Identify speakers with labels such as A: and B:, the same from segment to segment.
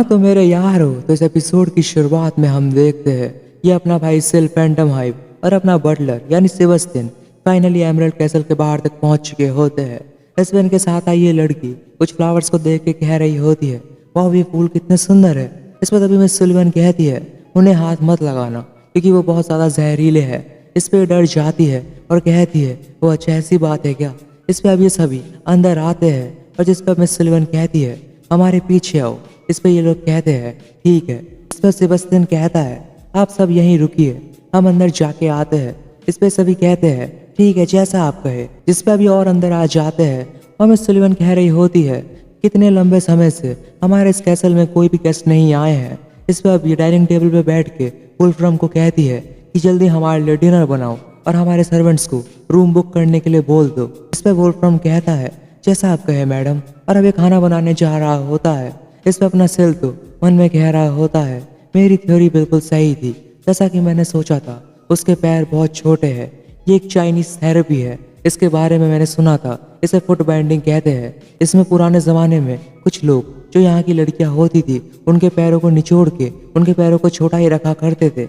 A: तो मेरे यार हो, तो इस एपिसोड की शुरुआत में हम देखते हैं ये अपना भाई सिल फैंटम हाइव और अपना बटलर यानी सेबस्टियन फाइनली एमरल्ड कैसल के बाहर तक पहुंच चुके होते हैं। एस्पेन के साथ आई ये लड़की कुछ फ्लावर्स को देख के कह रही होती है, वाह ये फूल कितने सुंदर है। इस पर तभी मिस सुलिवन कहती है, उन्हें हाथ मत लगाना क्योंकि वो बहुत ज़्यादा जहरीले है। इस पर डर जाती है और कहती है, वो अच्छा ऐसी बात है क्या। इस पर अब ये सभी अंदर आते हैं और जिस पर मिस सुलिवन कहती है, हमारे पीछे आओ। इस पर ये लोग कहते हैं ठीक है। इस पर सेबस्टियन कहता है, आप सब यहीं रुकिए, हम अंदर जाके आते हैं। इस पे सभी कहते हैं ठीक है जैसा आप कहे। जिस पे अभी और अंदर आ जाते हैं और मिस सुलिवन कह रही होती है, कितने लंबे समय से हमारे इस कैसल में कोई भी गेस्ट नहीं आए हैं। इस पे अभी डाइनिंग टेबल पे बैठ के वुल्फ्राम को कहती है कि जल्दी हमारे लिए डिनर बनाओ और हमारे सर्वेंट्स को रूम बुक करने के लिए बोल दो। इस पे वुल्फ्राम कहता है जैसा आप कहे मैडम, और अभी खाना बनाने जा रहा होता है। इस पे अपना सिल तो मन में कह रहा होता है, मेरी थ्योरी बिल्कुल सही थी, जैसा कि मैंने सोचा था। उसके पैर बहुत छोटे हैं, ये एक चाइनीज थेरेपी है, इसके बारे में मैंने सुना था। इसे फुट बाइंडिंग कहते हैं। इसमें पुराने ज़माने में कुछ लोग जो यहाँ की लड़कियाँ होती थी उनके पैरों को निचोड़ के उनके पैरों को छोटा ही रखा करते थे,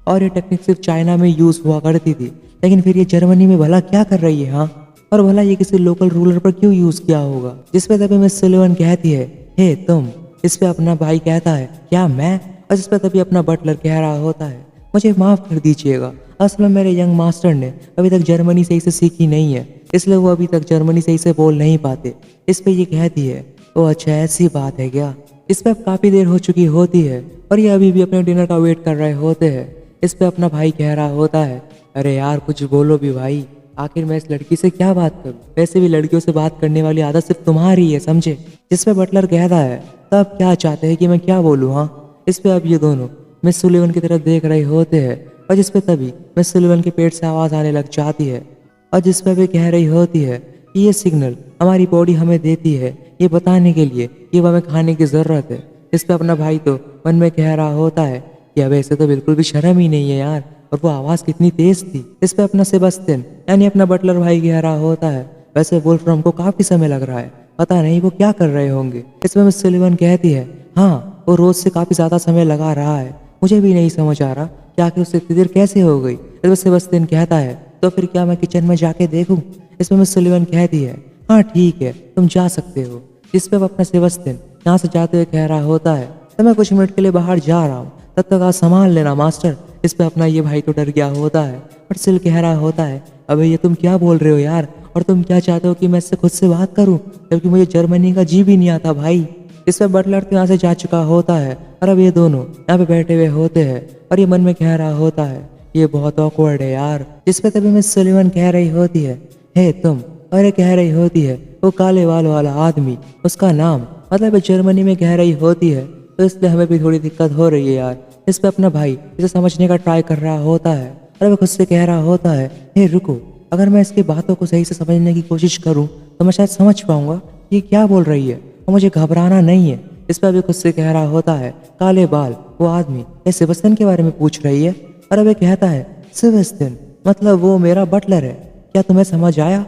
A: और ये टेक्निक सिर्फ चाइना में यूज़ हुआ करती थी। लेकिन फिर ये जर्मनी में भला क्या कर रही है, हाँ, और भला ये किसी लोकल रूलर पर क्यों यूज़ किया होगा। जिसपे तभी मिस सुलिवन कहती है, हे तुम। इस पे अपना भाई कहता है, क्या मैं। और जिस पे तभी अपना बटलर कह रहा होता है, मुझे माफ़ कर दीजिएगा, असल में मेरे यंग मास्टर ने अभी तक जर्मनी सही से सीखी नहीं है, इसलिए वो अभी तक जर्मनी सही से बोल नहीं पाते। इस पे ये कहती है, ओ अच्छा ऐसी बात है क्या। इस पे अब काफ़ी देर हो चुकी होती है और ये अभी भी अपने डिनर का वेट कर रहे होते हैं। इस पे अपना भाई कह रहा होता है, अरे यार कुछ बोलो भी भाई, आखिर मैं इस लड़की से क्या बात करूं। वैसे भी लड़कियों से बात करने वाली आदत सिर्फ तुम्हारी है, समझे। जिस पे बटलर कहता है, तब क्या चाहते हैं कि मैं क्या बोलूँ, हाँ। इस पे अब ये दोनों मिस सुलिवन की तरफ देख रहे होते हैं और जिस पे तभी मिस सुलिवन के पेट से आवाज़ आने लग जाती है और जिस पे भी कह रही होती है कि ये सिग्नल हमारी बॉडी हमें देती है ये बताने के लिए कि अब हमें खाने की ज़रूरत है। इस पे अपना भाई तो मन में कह रहा होता है कि अब ऐसे तो बिल्कुल भी शर्म ही नहीं है यार, और वो आवाज़ कितनी तेज थी। इस पे अपना सेबस्टियन यानी अपना बटलर भाई कह रहा होता है, वैसे वुल्फ्राम को काफ़ी समय लग रहा है, पता नहीं वो क्या कर रहे होंगे। इसमें मिस सुलिवन कहती है, हाँ वो रोज से काफ़ी ज़्यादा समय लगा रहा है, मुझे भी नहीं समझ आ रहा कि आखिर उससे इतनी देर कैसे हो गई। इसमें सेबस्टियन कहता है, तो फिर क्या मैं किचन में जाके देखूं। इसमें मिस सुलिवन कहती है, हाँ ठीक है तुम जा सकते हो। जिस पे अपना सेबस्टियन यहाँ से जाते हुए कह रहा होता है, तो मैं कुछ मिनट के लिए बाहर जा रहा हूँ, तब तक आप संभाल लेना मास्टर। इस पे अपना ये भाई तो डर गया होता है, बट सिल कह रहा होता है, अबे ये तुम क्या बोल रहे हो यार, और तुम क्या चाहते हो कि मैं इससे खुद से बात करूं, जबकि मुझे जर्मनी का जी भी नहीं आता भाई। इस पर बटलर तो यहाँ से जा चुका होता है और अब ये दोनों यहाँ पे बैठे हुए होते हैं और ये मन में कह रहा होता है, ये बहुत ऑकवर्ड है यार। जिस पे तभी मिस सुलिवन कह रही होती है, हे तुम, और ये कह रही होती है वो काले बाल वाला आदमी, उसका नाम, मतलब जर्मनी में कह रही होती है, तो इसलिए हमें भी थोड़ी दिक्कत हो रही है यार। इस पे अपना भाई इसे समझने का ट्राई कर रहा होता है और वह खुद से कह रहा होता है, हे रुको, अगर मैं इसकी बातों को सही से समझने की कोशिश करूं तो मैं शायद समझ पाऊंगा ये क्या बोल रही है और मुझे घबराना नहीं है। इस पर अभी खुद से कह रहा होता है, काले बाल वो आदमी ये सेबस्टियन के बारे में पूछ रही है, और अब कहता है, सेबस्टियन मतलब वो मेरा बटलर है, क्या तुम्हें समझ आया।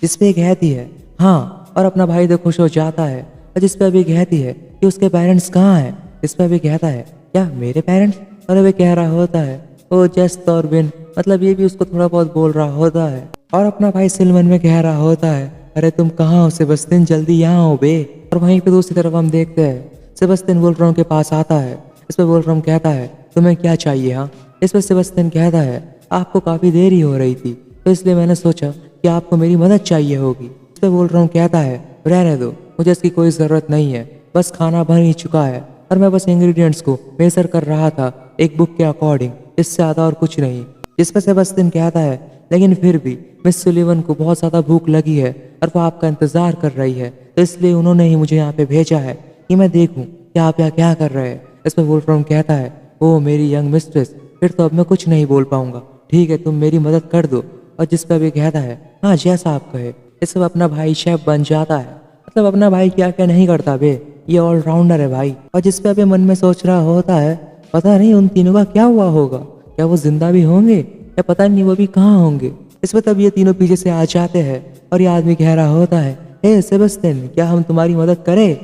A: जिस पे कहती है, हाँ, और अपना भाई तो खुश हो जाता है। और जिस पे अभी कहती है कि उसके पेरेंट्स कहाँ हैं। इस पे अभी कहता है, क्या मेरे पेरेंट्स, और अभी कह रहा होता है, ओ जेस्ट और बिन, मतलब ये भी उसको थोड़ा बहुत बोल रहा होता है। और अपना भाई सिलमन में कह रहा होता है, अरे तुम कहाँ हो सेबस्टियन, जल्दी यहाँ हो बे। और वहीं पे दूसरी तरफ हम देखते हैं सेबस्टियन वुल्फ्राम के पास आता है। इस पर वुल्फ्राम कहता है, तुम्हें क्या चाहिए, हाँ। इस पर सेबस्टियन कहता है, आपको काफ़ी देरी हो रही थी तो इसलिए मैंने सोचा कि आपको मेरी मदद चाहिए होगी। इस पर वुल्फ्राम कहता है, रहने दो, मुझे इसकी कोई ज़रूरत नहीं है, बस खाना बन ही चुका है और मैं बस इंग्रेडिएंट्स को मेजर कर रहा था एक बुक के अकॉर्डिंग, इससे ज़्यादा और कुछ नहीं। इस पर सेबस्टियन कहता है, लेकिन फिर भी मिस सुलिवन को बहुत ज़्यादा भूख लगी है और वो आपका इंतज़ार कर रही है, तो इसलिए उन्होंने ही मुझे यहाँ पे भेजा है कि मैं देखूँ कि आप यहाँ क्या कर रहे हैं। इस पर वुल्फ्राम कहता है, ओ मेरी यंग मिस्ट्रेस, फिर तो अब मैं कुछ नहीं बोल पाऊंगा, ठीक है तुम मेरी मदद कर दो। और जिस पर भी कहता है, हाँ जैसा आप कहे। इस पर अपना भाई शेफ बन जाता है, मतलब अपना भाई क्या क्या नहीं करता बे, ये ऑलराउंडर है भाई। और जिस पे अभी मन में सोच रहा होता है, पता नहीं उन तीनों का क्या हुआ होगा, क्या वो जिंदा भी होंगे या पता नहीं वो भी कहाँ होंगे। इस पर तब ये तीनों पीछे से आ जाते हैं और ये आदमी कह रहा होता है, हे सेबस्टियन क्या हम तुम्हारी मदद करें।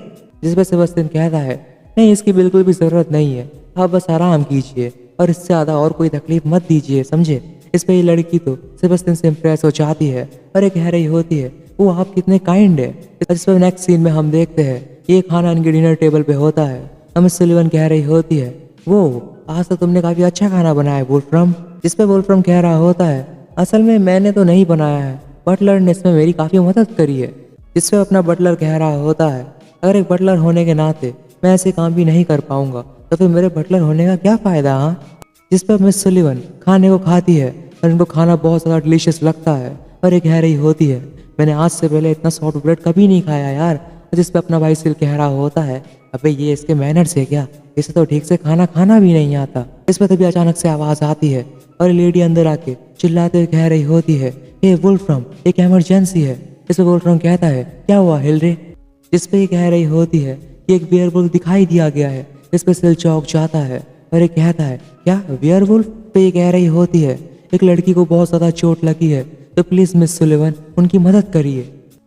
A: जिस पर सेबस्टियन कहता है, नहीं, इसकी बिल्कुल भी ज़रूरत नहीं है, आप बस आराम कीजिए और इससे ज़्यादा और कोई तकलीफ मत दीजिए, समझे। इस पे ये लड़की तो सेबेस्टियन से इम्प्रेस हो जाती है और ये कह रही होती है वो आप कितने काइंड है। इस पर नेक्स्ट सीन में हम देखते हैं ये खाना इनके डिनर टेबल पे होता है। हमें सुलिवन कह रही होती है वो आज तो तुमने काफ़ी अच्छा खाना बनाया है वुल्फ्रम। जिस पे वुल्फ्रम कह रहा होता है असल में मैंने तो नहीं बनाया है, बटलर ने इसमें मेरी काफ़ी मदद करी है। जिस पे अपना बटलर कह रहा होता है अगर एक बटलर होने के नाते मैं ऐसे काम भी नहीं कर पाऊंगा तो फिर मेरे बटलर होने का क्या फ़ायदा। हाँ। जिस पर मिस सुलिवन खाने को खाती है और इनको खाना बहुत ज़्यादा डिलीशियस लगता है और ये कह रही होती है मैंने आज से पहले इतना सॉफ्ट ब्रेड कभी नहीं खाया यार। जिस पे अपना भाई सिल कह रहा होता है अबे ये इसके मैनर्स है क्या, इसे तो ठीक से खाना खाना भी नहीं आता। इस पर तभी अचानक से आवाज़ आती है और लेडी अंदर आके चिल्लाते हुए कह रही होती है हे वुल्फ्रम एक इमरजेंसी है। इस पर वुल्फ्रम कहता है क्या हुआ हिलरे। जिस पे ये कह रही होती है कि एक वेयरवुल्फ दिखाई दिया गया है। इस पे सिल चौंक जाता है और ये कहता है क्या वेयरवुल्फ। पे ये कह रही होती है एक लड़की को बहुत ज़्यादा चोट लगी है तो प्लीज़ मिस सुलिवन उनकी मदद करिए।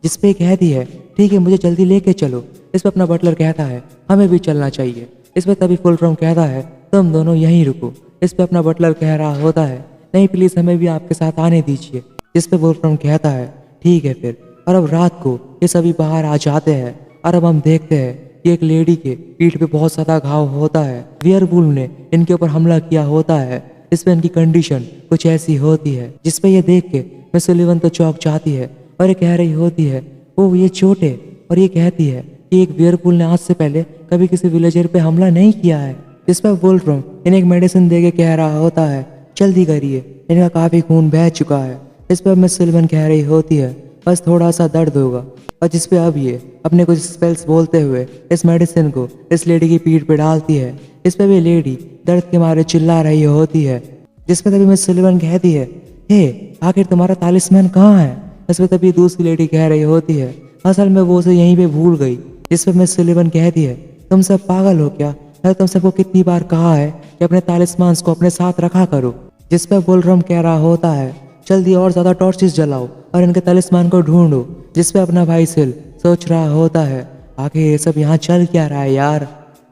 A: जिस पे कहती है ठीक है मुझे जल्दी लेके चलो। इस पर अपना बटलर कहता है हमें भी चलना चाहिए। इस पर तभी वुल्फ्रम कहता है तुम दोनों यहीं रुको। इस पर अपना बटलर कह रहा होता है नहीं प्लीज़ हमें भी आपके साथ आने दीजिए। जिस पे वुल्फ्रम कहता है ठीक है फिर। और अब रात को ये सभी बाहर आ जाते हैं और अब हम देखते हैं कि एक लेडी के पीठ पे बहुत ज़्यादा घाव होता है। वेयरवुल्फ ने इनके ऊपर हमला किया होता है। इस पे इनकी कंडीशन कुछ ऐसी होती है जिस पे ये देख के मिस सुलिवन तो चौंक जाती है और ये कह रही होती है वो ये चोट है और ये कहती है कि एक वेयरवुल्फ ने आज से पहले कभी किसी विलेजर पे हमला नहीं किया है। इस पर वुल्फ्रम इन्हें एक मेडिसिन दे के कह रहा होता है जल्दी करिए इनका काफ़ी खून बह चुका है। इस पर मिस सुलिवन कह रही होती है बस थोड़ा सा दर्द होगा। और जिस पे अब ये अपने कुछ स्पेल्स बोलते हुए इस मेडिसिन को इस लेडी की पीठ पे डालती है। इस पे भी लेडी दर्द के मारे चिल्ला रही होती है। जिस पे तभी मिस सुलिवन कहती है हे आखिर तुम्हारा तालिस्मान कहाँ है। इस पे तभी दूसरी लेडी कह रही होती है असल में वो उसे यहीं पे भूल गई। जिस पे मिस सुलिवन कहती है तुम सब पागल हो क्या, मैं तुम सबको कितनी बार कहा है कि अपने तालिस्मान को अपने साथ रखा करो। जिस पे वुल्फ्रम कह रहा होता है जल्दी और ज़्यादा टॉर्चेस जलाओ और इनके तालिस्मान को ढूंढो। जिस पे अपना भाई सिल सोच रहा होता है आखिर ये सब यहाँ चल क्या रहा है यार।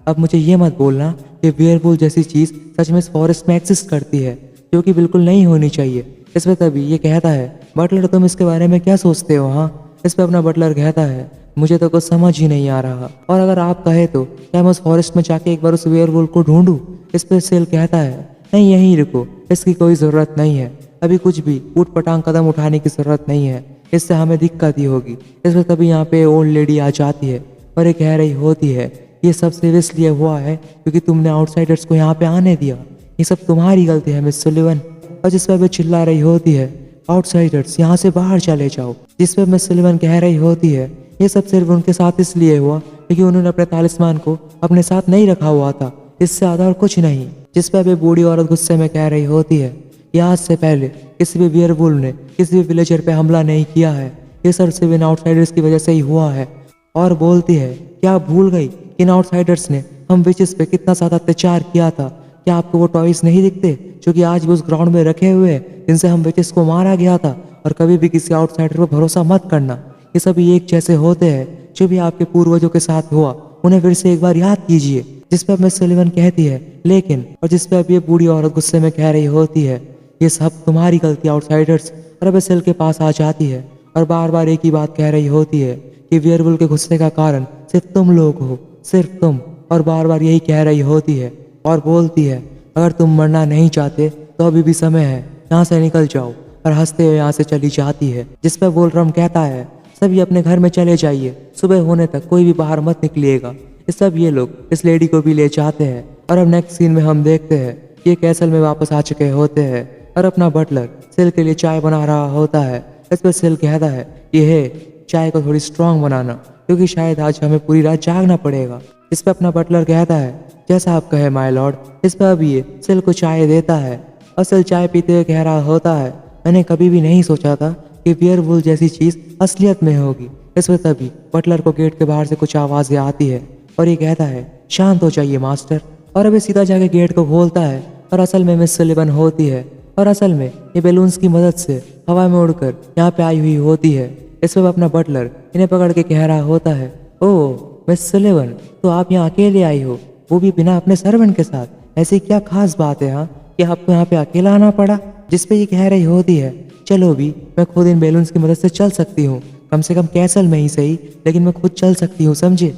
A: अब मुझे ये मत बोलना कि वेयरवुल्फ जैसी चीज़ सच में इस फॉरेस्ट में एग्जिस्ट करती है जो कि बिल्कुल नहीं होनी चाहिए। इस पे तभी ये कहता है बटलर तुम इसके बारे में क्या सोचते हो। हाँ। इस पे अपना बटलर कहता है मुझे तो कुछ समझ ही नहीं आ रहा और अगर आप कहे तो क्या मैं उस फॉरेस्ट में जाके एक बार उस वेयरवुल्फ को ढूंढूं। इस पे सेल कहता है नहीं यहीं रुको, इसकी कोई ज़रूरत नहीं है, अभी कुछ भी ऊट पटांग कदम उठाने की ज़रूरत नहीं है, इससे हमें दिक्कत ही होगी। इस पर तभी यहाँ पे ओल्ड लेडी आ जाती है और ये कह रही होती है ये सब सिर्फ इसलिए हुआ है क्योंकि तुमने आउटसाइडर्स को यहाँ पे आने दिया, ये सब तुम्हारी गलती है मिस सुलिवन। और जिस पर वे चिल्ला रही होती है आउटसाइडर्स यहाँ से बाहर चले जाओ। जिस पर मिस सुलिवन कह रही होती है ये सब सिर्फ उनके साथ इसलिए हुआ क्योंकि उन्होंने अपने तालिस्मान को अपने साथ नहीं रखा हुआ था, इससे ज़्यादा और कुछ नहीं। जिस पर वे बूढ़ी औरत गुस्से में कह रही होती है ये आज से पहले किसी भी वेयरवुल्फ ने किसी भी विलेजर पे हमला नहीं किया है, ये सब सिर्फ इन आउटसाइडर्स की वजह से ही हुआ है। और बोलती है क्या आप भूल गई कि इन आउटसाइडर्स ने हम विचेस पे कितना ज़्यादा अत्याचार किया था। क्या आपको वो टॉयज नहीं दिखते जो कि आज भी उस ग्राउंड में रखे हुए हैं जिनसे हम विचेस को मारा गया था। और कभी भी किसी आउटसाइडर पर भरोसा मत करना, ये सभी एक जैसे होते हैं, जो भी आपके पूर्वजों के साथ हुआ उन्हें फिर से एक बार याद कीजिए। जिस पर मिस सुलिवन कहती है लेकिन, और जिस पर अब ये बूढ़ी औरत गुस्से में कह रही होती है ये सब तुम्हारी गलती आउटसाइडर्स। और अब सेल के पास आ जाती है और बार बार एक ही बात कह रही होती है कि वेयरवुल्फ के गुस्से का कारण सिर्फ तुम लोग हो, सिर्फ तुम। और बार बार यही कह रही होती है और बोलती है अगर तुम मरना नहीं चाहते तो अभी भी समय है, यहाँ से निकल जाओ। और हंसते हुए यहाँ से चली जाती है। जिस पर वुल्फ्रम कहता है सभी अपने घर में चले जाइए, सुबह होने तक कोई भी बाहर मत निकलिएगा। इस सब ये लोग इस लेडी को भी ले जाते हैं। और अब नेक्स्ट सीन में हम देखते हैं कि ये कैसल में वापस आ चुके होते हैं और अपना बटलर सिल के लिए चाय बना रहा होता है। इस पर सिल कहता है ये है चाय को थोड़ी स्ट्रांग बनाना क्योंकि शायद आज हमें पूरी रात जागना पड़ेगा। इस पर अपना बटलर कहता है जैसा आप कहे माय लॉर्ड। इस पर अब ये सिल को चाय देता है और सिल चाय पीते हुए कह रहा होता है मैंने कभी भी नहीं सोचा था कि वेयरवुल्फ जैसी चीज़ असलियत में होगी। इस पर तभी बटलर को गेट के बाहर से कुछ आवाज़ें आती है और ये कहता है शांत हो जाइए मास्टर। और अभी सीधा जाके गेट को खोलता है और असल में मिस सुलिवन होती है। और असल में ये बैलून्स की मदद से हवा में उड़कर यहाँ पे आई हुई होती है। इस पर अपना बटलर इन्हें पकड़ के कह रहा होता है ओह मिस सुलेवन, तो आप यहाँ अकेले आई हो, वो भी बिना अपने सर्वेंट के साथ। ऐसी क्या खास बात है हाँ कि आपको यहाँ पे अकेला आना पड़ा? जिस पे ये कह रही होती है, चलो भी, मैं खुद इन बैलून्स की मदद से चल सकती हूँ, कम से कम कैसल में ही सही, लेकिन मैं खुद चल सकती हूँ, समझे?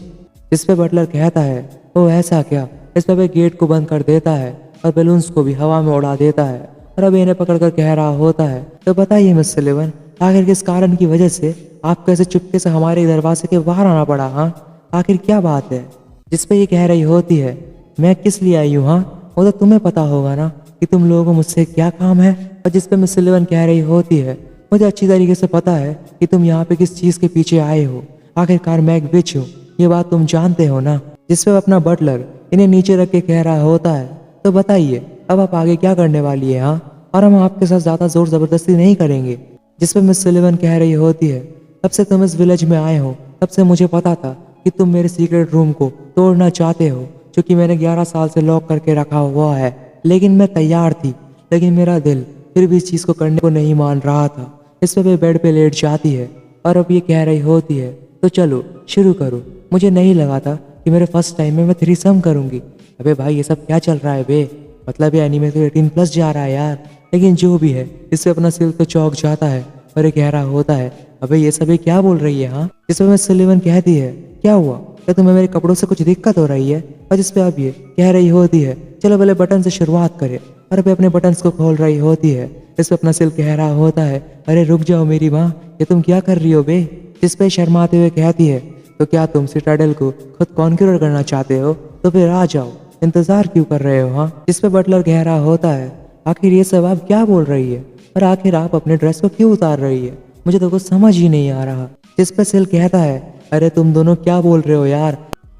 A: इस पे बटलर कहता है, ओ ऐसा क्या? इस पे वे गेट को बंद कर देता है और बैलून्स को भी हवा में उड़ा देता है और अब इन्हें पकड़कर कह रहा होता है, तो बताइए मिस सुलेवन, आखिर किस कारण की वजह से आपको ऐसे चुपके से हमारे दरवाजे के बाहर आना पड़ा? हाँ, आखिर क्या बात है? जिस पे ये कह रही होती है, मैं किस लिए आई हूँ? हाँ, वो तो तुम्हें पता होगा ना कि तुम लोगों को मुझसे क्या काम है। और जिस पे मिस सुलेवन कह रही होती है, मुझे अच्छी तरीके से पता है कि तुम यहाँ पे किस चीज़ के पीछे आए हो। आखिरकार मैं एक विच हूँ, ये बात तुम जानते हो ना। जिस पे अपना बटलर इन्हें नीचे रख के कह रहा होता है, तो बताइए अब आप आगे क्या करने वाली है? हाँ, और हम आपके साथ ज़्यादा जोर ज़बरदस्ती नहीं करेंगे। जिस पे मिस सुलेवन कह रही होती है, तब से तुम इस विलेज में आए हो तब से मुझे पता था कि तुम मेरे सीक्रेट रूम को तोड़ना चाहते हो, जो कि मैंने 11 साल से लॉक करके रखा हुआ है। लेकिन मैं तैयार थी, लेकिन मेरा दिल फिर भी इस चीज़ को करने को नहीं मान रहा था। इस पे वे बेड पे लेट जाती है और अब ये कह रही होती है, तो चलो शुरू करो। मुझे नहीं लगा था कि मेरे फर्स्ट टाइम में मैं थ्रीसम करूंगी। अबे भाई ये सब क्या चल रहा है बे? मतलब ये एनीमे तो 18+ जा रहा है यार। लेकिन जो भी है, इससे अपना सिर तो चौंक जाता है और ये कह रहा होता है, अबे ये सब क्या बोल रही है? हाँ, जिस पे मिस सुलेवन कहती है, क्या हुआ, क्या तुम्हें मेरे कपड़ों से कुछ दिक्कत हो रही है? और जिस पे अब ये कह रही होती है, चलो पहले बटन से शुरुआत करें, और अभी अपने बटन्स को खोल रही होती है। इस पे अपना सिल कह रहा होता है, अरे रुक जाओ मेरी माँ, ये तुम क्या कर रही हो बे? जिस पे शर्माते हुए कहती है, तो क्या तुम सिटाडेल को खुद कॉन्क्यूर करना चाहते हो? तो फिर आ जाओ, इंतजार क्यों कर रहे हो? हाँ, जिस पे बटलर कह रहा होता है, आखिर ये सब आप क्या बोल रही है? और आखिर आप अपने ड्रेस को क्यों उतार रही है? मुझे तो कुछ समझ ही नहीं आ रहा। जिस पे सिल कहता है, अरे तुम दोनों क्या बोल रहे हो यार?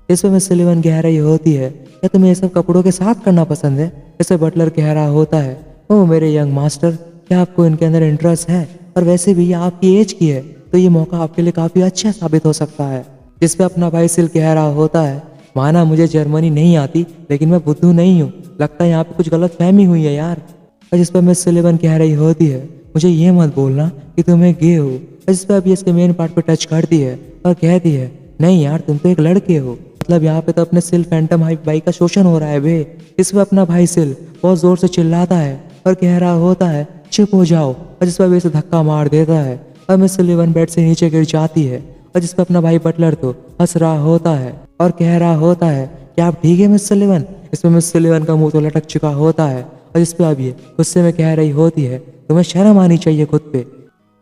A: इस पे मिस सुलेवन कह रही होती है, क्या तुम्हें ये सब कपड़ों के साथ करना पसंद है? इसे बटलर कह रहा होता है, ओ मेरे यंग मास्टर, क्या आपको इनके अंदर इंटरेस्ट है? और वैसे भी ये आपकी एज की है, तो ये मौका आपके लिए काफी अच्छा साबित हो सकता है। जिस पे अपना भाई सिल कह रहा होता है, माना मुझे जर्मनी नहीं आती, लेकिन मैं बुद्धू नहीं हूँ, लगता है यहाँ पे कुछ गलत फहमी हुई है यार। और जिस पे मिस सुलेवन कह रही होती है, मुझे ये मत बोलना कि तुम्हें गे हो। और जिस पे अभी इसके मेन पार्ट पे टच करती है और कहती है, नहीं यार तुम तो एक लड़के हो, मतलब यहाँ पे तो अपने सिल फैंटम हाइप भाई का शोषण हो रहा है बे। इस पे अपना भाई सिल बहुत जोर से चिल्लाता है और कह रहा होता है, चुप हो जाओ। और जिस पर इसे धक्का मार देता है और मिस सुलेवन बेड से नीचे गिर जाती है। और जिस पे अपना भाई बटलर तो हंस रहा होता है और कह रहा होता है, क्या आप ठीक है मिस सुलेवन? इसमें मिस सुलेवन का मुंह तो लटक चुका होता है और जिस पे अब ये गुस्से में कह रही होती है, तुम्हें शर्म आनी चाहिए खुद पे।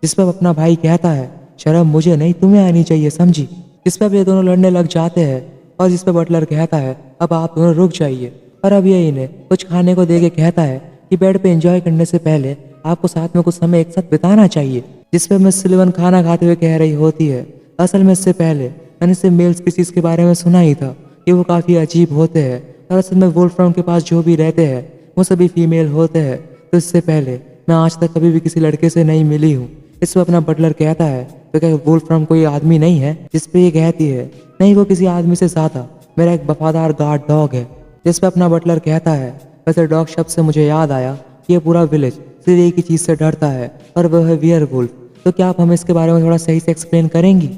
A: जिस पे अपना भाई कहता है, शर्म मुझे नहीं तुम्हें आनी चाहिए, समझी? जिस पे अब ये दोनों लड़ने लग जाते हैं और जिस पे बटलर कहता है, अब आप दोनों रुक जाइए। और अब ये इन्हें कुछ खाने को दे के कहता है कि बेड पे एंजॉय करने से पहले आपको साथ में कुछ समय एक साथ बिताना चाहिए। जिस पे मिस सुलेवन खाना खाते हुए कह रही होती है, असल में इससे पहले मैंने सिर्फ मेल स्पीसीज के बारे में सुना ही था कि वो काफ़ी अजीब होते हैं, और असल में वुल्फ्राम के पास जो भी रहते हैं वो सभी फीमेल होते हैं। तो इससे पहले मैं आज तक कभी भी किसी लड़के से नहीं मिली हूँ। इस पर अपना बटलर कहता है, तो क्या वुल्फ्राम कोई आदमी नहीं है? जिस पे ये कहती है, नहीं वो किसी आदमी से ज़्यादा मेरा एक वफादार गार्ड डॉग है। जिस पे अपना बटलर कहता है, वैसे डॉग शब्द से मुझे याद आया कि ये पूरा विलेज सिर्फ एक ही चीज़ से डरता है और वह है वियरवुल्फ। तो क्या आप हमें इसके बारे में थोड़ा सही से एक्सप्लेन करेंगी?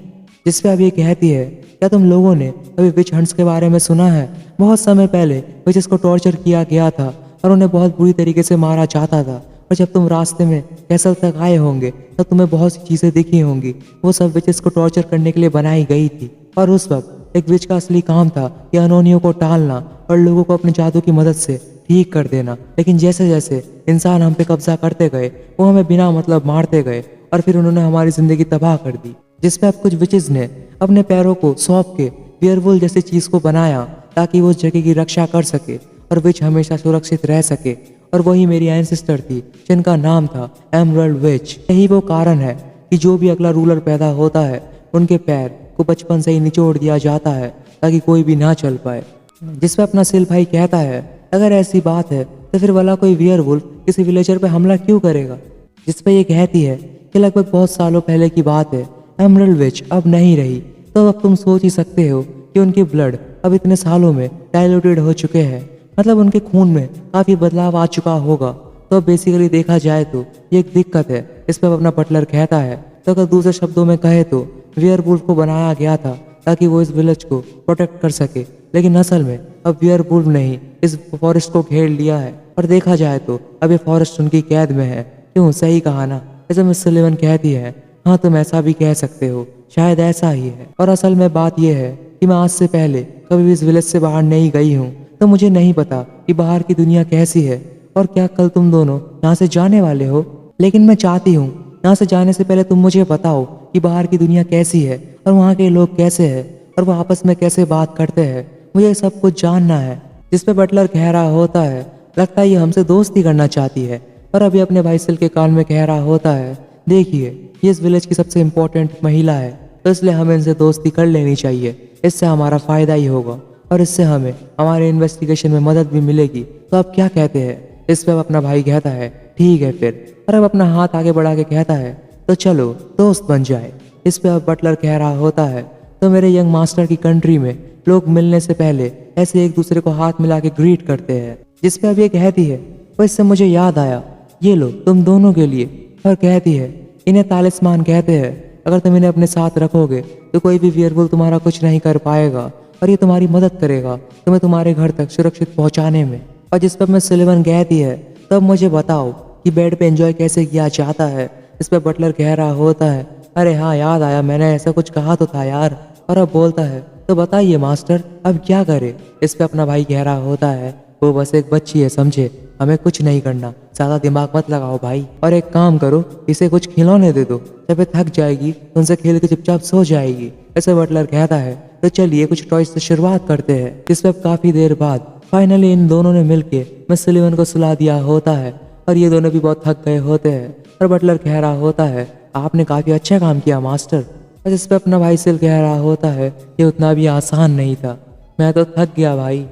A: जिस पे अब ये कहती है, क्या तुम लोगों ने कभी विच हंट्स के बारे में सुना है? बहुत समय पहले विचेस को टॉर्चर किया गया था और उन्हें बहुत बुरी तरीके से मारा जाता था। और जब तुम रास्ते में कैसल तक आए होंगे तब तुम्हें बहुत सी चीज़ें दिखी होंगी। वो सब विचेस को टॉर्चर करने के लिए बनाई गई थी, और उस वक्त एक विच का असली काम था कि अनोनियों को टालना और लोगों को अपने जादू की मदद से ठीक कर देना। लेकिन जैसे जैसे इंसान हम पे कब्जा करते गए, वो हमें बिना मतलब मारते गए और फिर उन्होंने हमारी जिंदगी तबाह कर दी। जिस पे अब कुछ विचेस ने अपने पैरों को सौंप के वियरवुल्फ जैसी चीज को बनाया ताकि वो उस जगह की रक्षा कर सके और विच हमेशा सुरक्षित रह सके। और वही मेरी एंसेस्टर थी जिनका नाम था एमरल्ड विच। यही वो कारण है कि जो भी अगला रूलर पैदा होता है उनके पैर को बचपन से ही निचोड़ दिया जाता है ताकि कोई भी ना चल पाए। जिस पे अपना सिल भाई कहता है, अगर ऐसी बात है तो फिर भला कोई वियरवुल्फ किसी विलेजर पे हमला क्यों करेगा? जिस पे ये कहती है कि लगभग बहुत सालों पहले की बात है, एमरल्ड विच अब नहीं रही। तो अब तुम सोच ही सकते हो कि उनके ब्लड अब इतने सालों में डाइल्यूटेड हो चुके हैं, मतलब उनके खून में काफी बदलाव आ चुका होगा। तो बेसिकली देखा जाए तो ये एक दिक्कत है। इस पर अपना बटलर कहता है, तो अगर दूसरे शब्दों में कहे तो वियरवुल्फ को बनाया गया था ताकि वो इस विलेज को प्रोटेक्ट कर सके। लेकिन असल में अब वियरवुल्फ ने ही इस फॉरेस्ट को घेर लिया है और देखा जाए तो अब ये फॉरेस्ट उनकी कैद में है। क्यों, सही कहा ना। जैसे मिस सुलिवन कहती है, हाँ तुम ऐसा भी कह सकते हो, शायद ऐसा ही है। और असल में बात यह है कि मैं आज से पहले कभी भी इस विलेज से बाहर नहीं गई हूँ, तो मुझे नहीं पता कि बाहर की दुनिया कैसी है और क्या कल तुम दोनों यहाँ से जाने वाले हो। लेकिन मैं चाहती हूँ यहाँ से जाने से पहले तुम मुझे बताओ कि बाहर की दुनिया कैसी है और वहाँ के लोग कैसे हैं और वो आपस में कैसे बात करते हैं। मुझे सब कुछ जानना है। जिस पे बटलर कह रहा होता है, लगता है ये हमसे दोस्ती करना चाहती है। और अभी अपने भाई सिल के कान में कह रहा होता है, देखिए ये इस विलेज की सबसे इम्पोर्टेंट महिला है, तो इसलिए हमें इनसे दोस्ती कर लेनी चाहिए। इससे हमारा फायदा ही होगा और इससे हमें हमारे इन्वेस्टिगेशन में मदद भी मिलेगी। तो आप क्या कहते हैं? इस पे अब अपना भाई कहता है, ठीक है फिर। और अब अपना हाथ आगे बढ़ा के कहता है, तो चलो दोस्त बन जाए। इस पे अब बटलर कह रहा होता है, तो मेरे यंग मास्टर की कंट्री में लोग मिलने से पहले ऐसे एक दूसरे को हाथ मिला के ग्रीट करते हैं। जिस पे अब ये कहती है, तो इससे मुझे याद आया, ये लो तुम दोनों के लिए। और कहती है, इन्हें तालिस्मान कहते हैं, अगर तुम इन्हें अपने साथ रखोगे तो कोई भी वियरवुल्फ तुम्हारा कुछ नहीं कर पाएगा और ये तुम्हारी मदद करेगा तुम्हें तुम्हारे घर तक सुरक्षित पहुंचाने में। और जिस पर मैं सुलिवन कहती है, तब मुझे बताओ कि बेड पे एंजॉय कैसे किया जाता है। इस पर बटलर कह रहा होता है, अरे हाँ याद आया, मैंने ऐसा कुछ कहा तो था यार। और अब बोलता है, तो बताइए मास्टर अब क्या करे। इस पे अपना भाई कह रहा होता है, वो बस एक बच्ची है समझे, हमें कुछ नहीं करना, ज्यादा दिमाग मत लगाओ भाई। और एक काम करो, इसे कुछ खिलौने दे दो, जब ये थक जाएगी तो उनसे खेल के चुपचाप सो जाएगी। ऐसे बटलर कहता है, तो चलिए कुछ टॉयज से शुरुआत करते हैं। जिस पे काफी देर बाद फाइनली इन दोनों ने मिलके मिस सुलिवन को सुला दिया होता है और ये दोनों भी बहुत थक गए होते हैं। और बटलर कह रहा होता है, आपने काफी अच्छा काम किया मास्टर। और जिस पे अपना भाई सिल कह रहा होता है, ये उतना भी आसान नहीं था, मैं तो थक गया भाई।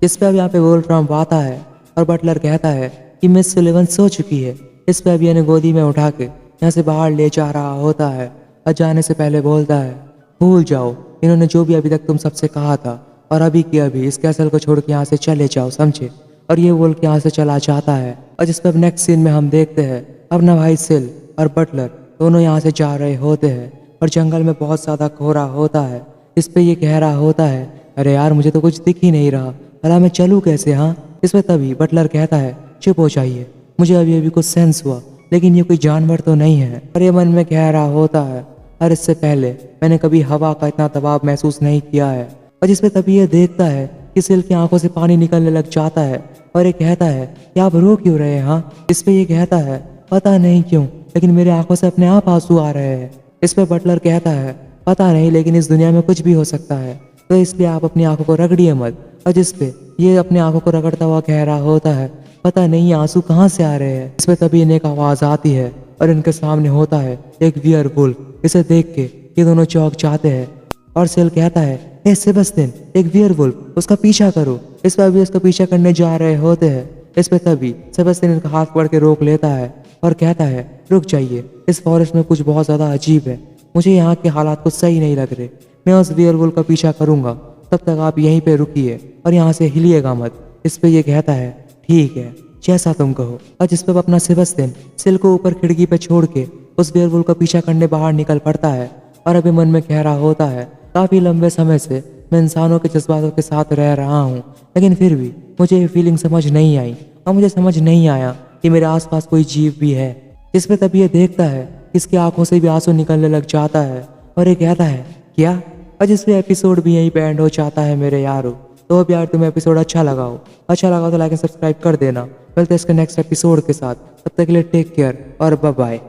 A: इस पे अब यहाँ पे वोल्फ्राम आता है और बटलर कहता है कि मिस सुलिवन सो चुकी है। इस पे अभी इन्हें गोदी में उठा के यहाँ से बाहर ले जा रहा होता है और जाने से पहले बोलता है, भूल जाओ इन्होंने जो भी अभी तक तुम सबसे कहा था, और अभी की अभी इस कैसल को छोड़ के यहाँ से चले जाओ समझे। और ये बोल के यहाँ से चला जाता है। और जिस पे अब नेक्स्ट सीन में हम देखते हैं अपना भाई सिल और बटलर दोनों यहाँ से जा रहे होते हैं और जंगल में बहुत ज़्यादा कोहरा होता है। इस पे ये कह रहा होता है, अरे यार मुझे तो कुछ दिख ही नहीं रहा, भला मैं चलूँ कैसे। हाँ, इस पे तभी बटलर कहता है, चुप हो जाइए, मुझे अभी अभी कुछ सेंस हुआ, लेकिन ये कोई जानवर तो नहीं है। और ये मन में कह रहा होता है, और इससे पहले मैंने कभी हवा का इतना दबाव महसूस नहीं किया है। और जिस पे तभी ये देखता है कि सिल की आंखों से पानी निकलने लग जाता है और ये कहता है कि आप रो क्यों रहे हैं। हाँ, इस पे ये कहता है, पता नहीं क्यों लेकिन मेरे आंखों से अपने आप आंसू आ रहे हैं। इस पे बटलर कहता है, पता नहीं लेकिन इस दुनिया में कुछ भी हो सकता है, तो इसलिए आप अपनी आंखों को रगड़िए मत। और जिस पे ये अपनी आंखों को रगड़ता हुआ कह रहा होता है, पता नहीं ये आंसू कहाँ से आ रहे हैं। इस पे तभी इन्हें एक आवाज आती है और इनके सामने होता है एक वियरवुल्फ। इसे देख के ये दोनों चौंक जाते हैं और सेल कहता है, हे सेबेस्टियन, एक वियरवुल्फ, उसका पीछा करो। इस पर अभी उसका पीछा करने जा रहे होते हैं। इस पे तभी सेबेस्टियन इनका हाथ पकड़ के रोक लेता है और कहता है, रुक जाइए, इस फॉरेस्ट में कुछ बहुत ज्यादा अजीब है, मुझे यहाँ के हालात कुछ सही नहीं लग रहे, मैं उस वियरवुल्फ का पीछा करूंगा, तब तक आप यहीं पे रुकिए और यहाँ से हिलिएगा मत। इस पे ये कहता है, ठीक है जैसा तुम कहो। और जिस पे अपना सेबेस्टियन सिल को ऊपर खिड़की पे छोड़ के उस वियरवुल्फ का पीछा करने बाहर निकल पड़ता है। और अभी मन में कह रहा होता है, काफी लंबे समय से मैं इंसानों के जज्बातों के साथ रह रहा हूँ, लेकिन फिर भी मुझे ये फीलिंग समझ नहीं आई और मुझे समझ नहीं आया कि मेरे आसपास कोई जीव भी है। जिस पे तभी ये देखता है कि इसकी आंखों से भी आंसू निकलने लग जाता है और ये कहता है, क्या। और जिस पे एपिसोड भी यहीं पे एंड हो जाता है मेरे यारों। तो अब यार तुम्हें एपिसोड अच्छा लगा तो लाइक एंड सब्सक्राइब कर देना। मिलते हैं इसके नेक्स्ट एपिसोड के साथ, तब तक के लिए टेक केयर और बाय बाय।